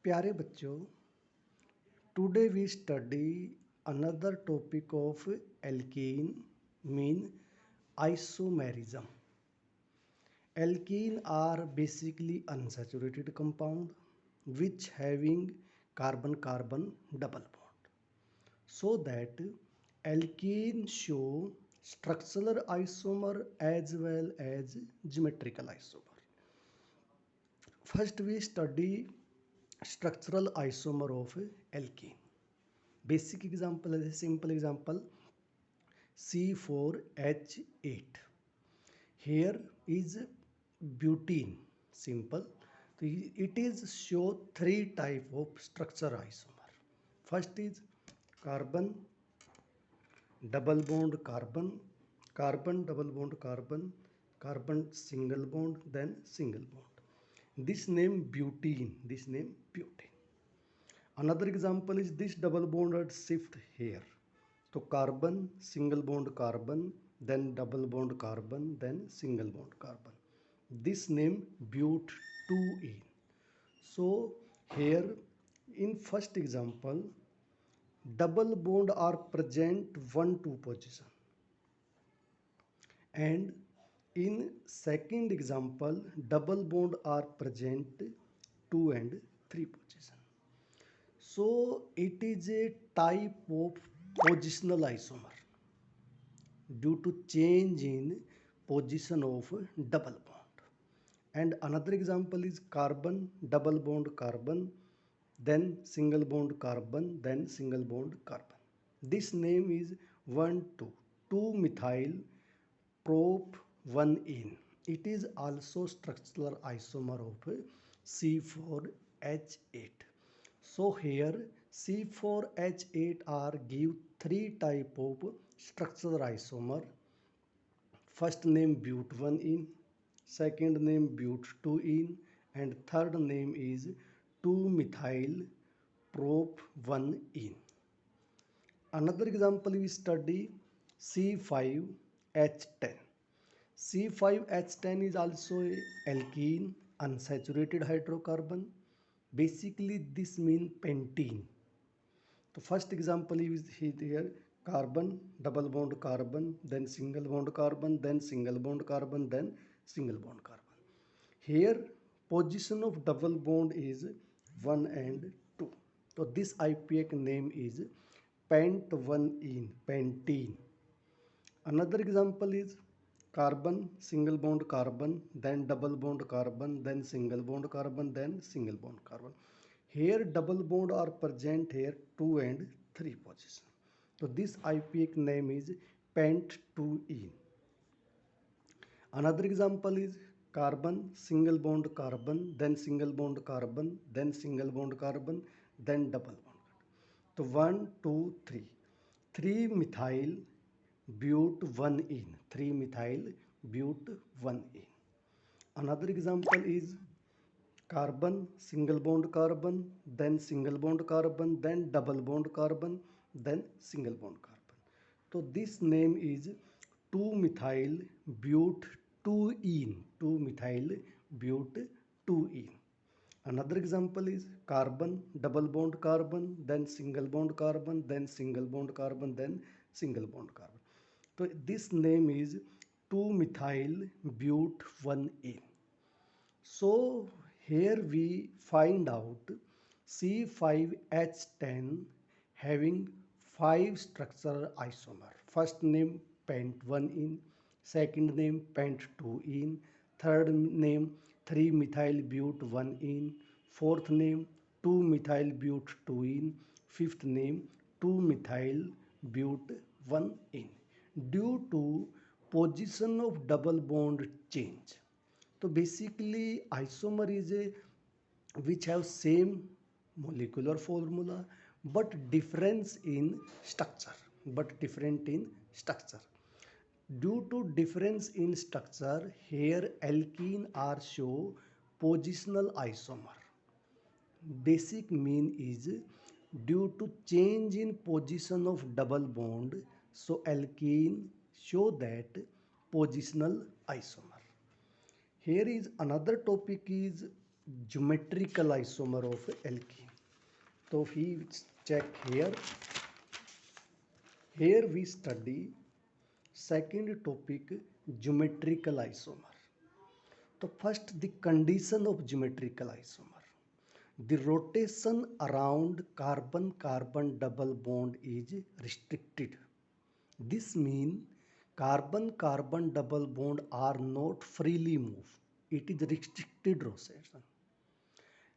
प्यारे बच्चों, today we study another topic of alkene mean isomerism. Alkene are basically unsaturated compound which having carbon-carbon double bond. So that alkene show structural isomer as well as geometrical isomer. First we study structural isomer of alkene. Basic example is a simple example C4H8. Here is butene. Simple. So it is show three type of structure isomer. First is carbon double bond carbon, carbon double bond carbon, carbon single bond, then single bond. This name butene. This name butene. Another example is this double bonded shift here. So carbon, single bond carbon, then double bond carbon, then single bond carbon. This name but2ene. So here in first example, double bond are present 1 2 position, and in second example double bond are present 2 and 3 position. So it is a type of positional isomer due to change in position of double bond. And another example is carbon double bond carbon, then single bond carbon, then single bond carbon. This name is 1 2 2 methyl prop 1-ene. It is also structural isomer of C4H8. So here C4H8 are give three type of structural isomer. First name but1-ene, second name but2-ene, and third name is 2-methyl prop 1-ene. Another example we study C5H10. C5H10 is also a alkene unsaturated hydrocarbon. Basically this means pentene. The first example is here carbon double bond carbon, then single bond carbon, then single bond carbon, then single bond carbon. Here position of double bond is 1 and 2. So this IPAC name is pent1-ene, pentene. Another example is carbon single bond carbon, then double bond carbon, then single bond carbon, then single bond carbon. Here double bond are present here 2 and 3 position. So this IPAC name is pent2-ene. Another example is carbon single bond carbon, then single bond carbon, then single bond carbon, then double bond. So 1 2 3 3 methyl but1-ene, 3 methyl but1-ene. Another example is carbon single bond carbon, then single bond carbon, then double bond carbon, then single bond carbon. So this name is 2 methyl but2-ene, 2 methyl but2-ene. Another example is carbon double bond carbon, then single bond carbon, then single bond carbon, then single bond carbon. So this name is 2 methyl but1-ene. So here we find out C5H10 having 5 structural isomer. First name pent1-ene, second name pent2-ene, third name 3-methyl but1-ene, fourth name 2-methyl but2-ene, fifth name 2-methyl but1-ene. Due to position of double bond change. So basically isomer is a which have same molecular formula but difference in structure, but different in structure. Due to difference in structure, here alkene are show positional isomer. Basic mean is due to change in position of double bond, so alkene show that positional isomer. Here is another topic is geometrical isomer of alkene. So we check here. Here we study second topic, geometrical isomer. So first, the condition of geometrical isomer. The rotation around carbon-carbon double bond is restricted. This means carbon-carbon double bond are not freely moved. It is restricted rotation.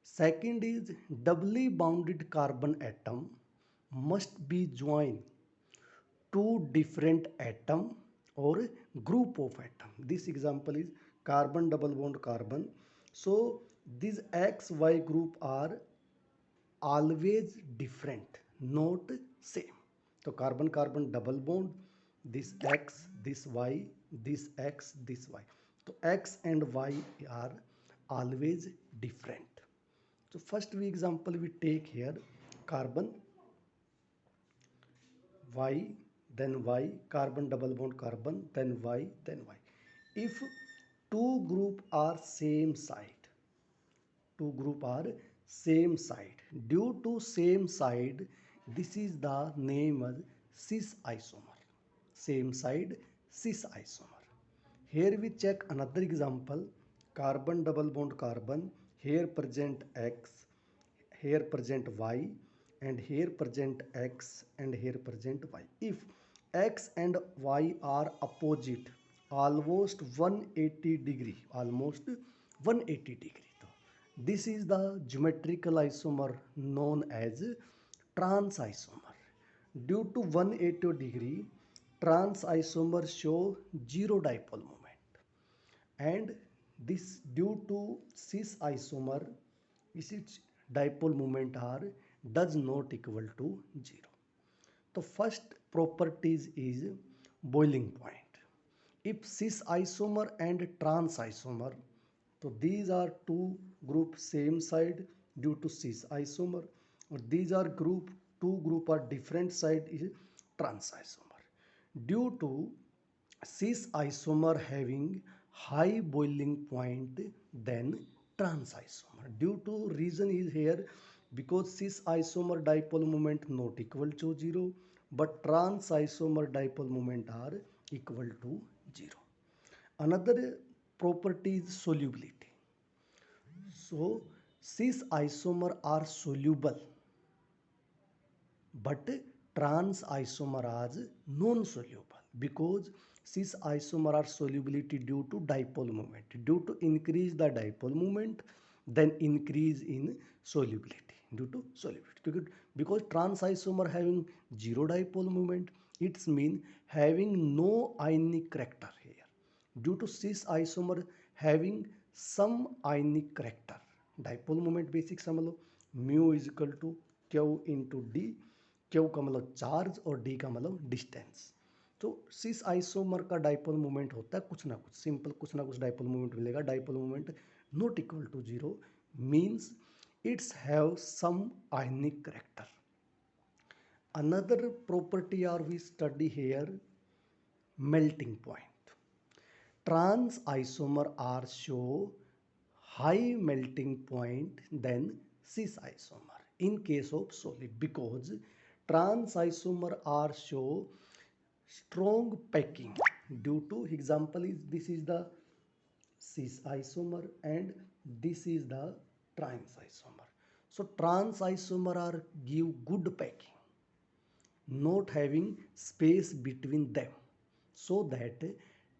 Second is doubly bounded carbon atom must be joined two different atom or group of atom. This example is carbon double bond carbon. So these XY group are always different, not same. So carbon carbon double bond, this X, this Y, this X, this Y. So X and Y are always different. So first we example we take here carbon Y, then Y, carbon double bond carbon, then Y, then Y. If two group are same side, two group are same side. Due to same side, this is the name as cis isomer. Same side, cis isomer. Here we check another example, carbon double bond carbon. Here present X, here present Y, and here present X, and here present Y. If X and Y are opposite, almost 180 degree, almost 180 degree. This is the geometrical isomer known as trans isomer. Due to 180 degree, trans isomer show zero dipole moment, and this due to cis isomer, its dipole moment are does not equal to zero. The first properties is boiling point. If cis isomer and trans isomer, so these are two group same side due to cis isomer, or these are two group are different side is trans isomer. Due to cis isomer having high boiling point than trans isomer. Due to reason is here because cis isomer dipole moment not equal to zero, but trans isomer dipole moment are equal to zero. Another property is solubility. So cis isomer are soluble, but trans isomer are non-soluble because cis isomer are solubility due to dipole moment. Due to increase the dipole moment, then increase in solubility due to solubility. Because trans isomer having zero dipole moment, it's mean having no ionic character here. Due to cis isomer having some ionic character, dipole moment basic समझ लो, mu is equal to q into d. Q का मतलब charge और d का मतलब distance. तो cis isomer का dipole moment होता है कुछ ना कुछ सिंपल, कुछ ना कुछ डाइपोल मोमेंट मिलेगा. Dipole moment not equal to zero means it's have some ionic character. Another property are we study here melting point. Trans isomer are show high melting point than cis isomer in case of solid because trans isomer are show strong packing. Due to example is this is the cis isomer and this is the trans isomer. So trans isomer are give good packing, not having space between them, so that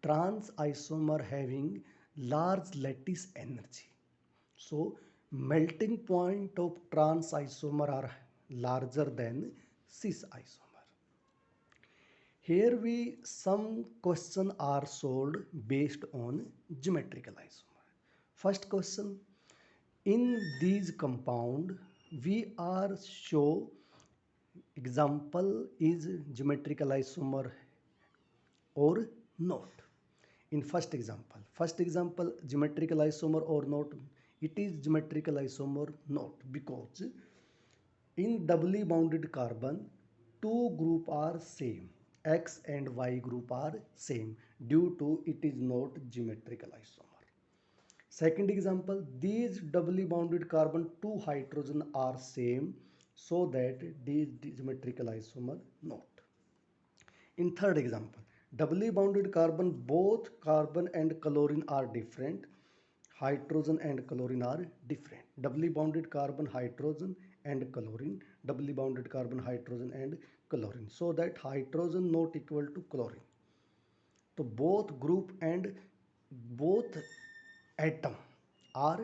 trans isomer having large lattice energy. So melting point of trans isomer are larger than cis isomer. Here we some question are solved based on geometrical isomer. First question, in these compound we are show example is geometrical isomer or not. In first example geometrical isomer or not, it is geometrical isomer not because in doubly bounded carbon two group are same, X and Y group are same, due to it is not geometrical isomer. Second example, these doubly bonded carbon two hydrogen are same, so that these symmetrical isomer not. In third example, doubly bonded carbon, both carbon and chlorine are different. Hydrogen and chlorine are different. Doubly bonded carbon, hydrogen and chlorine. Doubly bonded carbon, hydrogen and chlorine. So that hydrogen not equal to chlorine. So both group and both atom are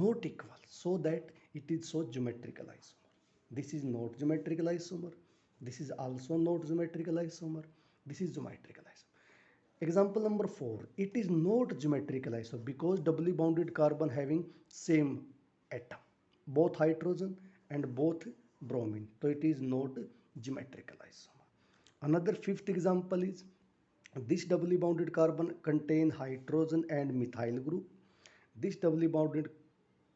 not equal, so that it is so geometrical isomer. This is not geometrical isomer. This is also not geometrical isomer. This is geometrical isomer. Example number 4. It is not geometrical isomer because doubly bonded carbon having same atom, both hydrogen and both bromine. So it is not geometrical isomer. Another fifth example is this doubly bonded carbon contain hydrogen and methyl group. This doubly bonded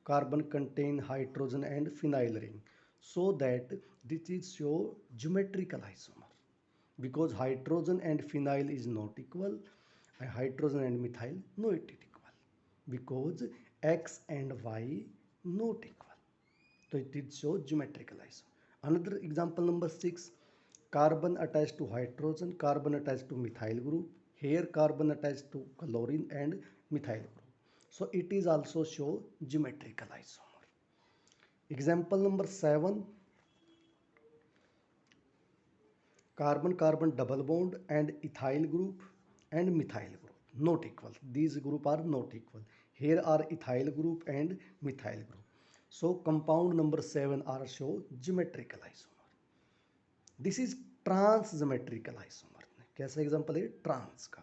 carbon contain hydrogen and phenyl ring, so that this is show geometrical isomer because hydrogen and phenyl is not equal and hydrogen and methyl not equal because X and Y not equal. So it is show geometrical isomer. Another example number 6, carbon attached to hydrogen, carbon attached to methyl group. Here carbon attached to chlorine and methyl group. So it is also show geometrical isomer. Example number 7, carbon carbon double bond and ethyl group and methyl group not equal. These group are not equal. Here are ethyl group and methyl group. So compound number 7 are show geometrical isomer. This is trans geometrical isomer. कैसा example है trans का.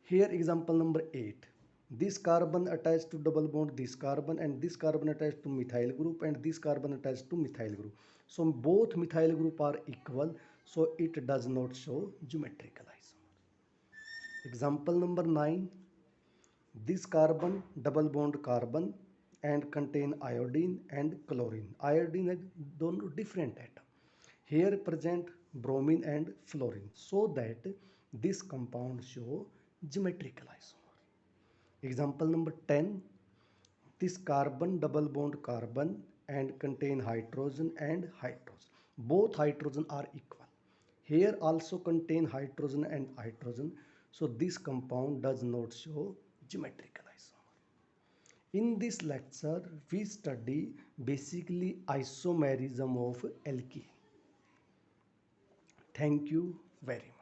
Here example number 8. This carbon attached to double bond this carbon and this carbon attached to methyl group and this carbon attached to methyl group. So both methyl group are equal, so it does not show geometrical isomer. Example number 9. This carbon double bond carbon and contain iodine and chlorine. Iodine is दोनों different atom. Here present bromine and fluorine, so that this compound show geometrical isomer. Example number 10. This carbon double bond carbon and contain hydrogen and hydrogen. Both hydrogen are equal. Here also contain hydrogen and hydrogen. So this compound does not show geometrical isomer. In this lecture, we study basically isomerism of alkene. Thank you very much.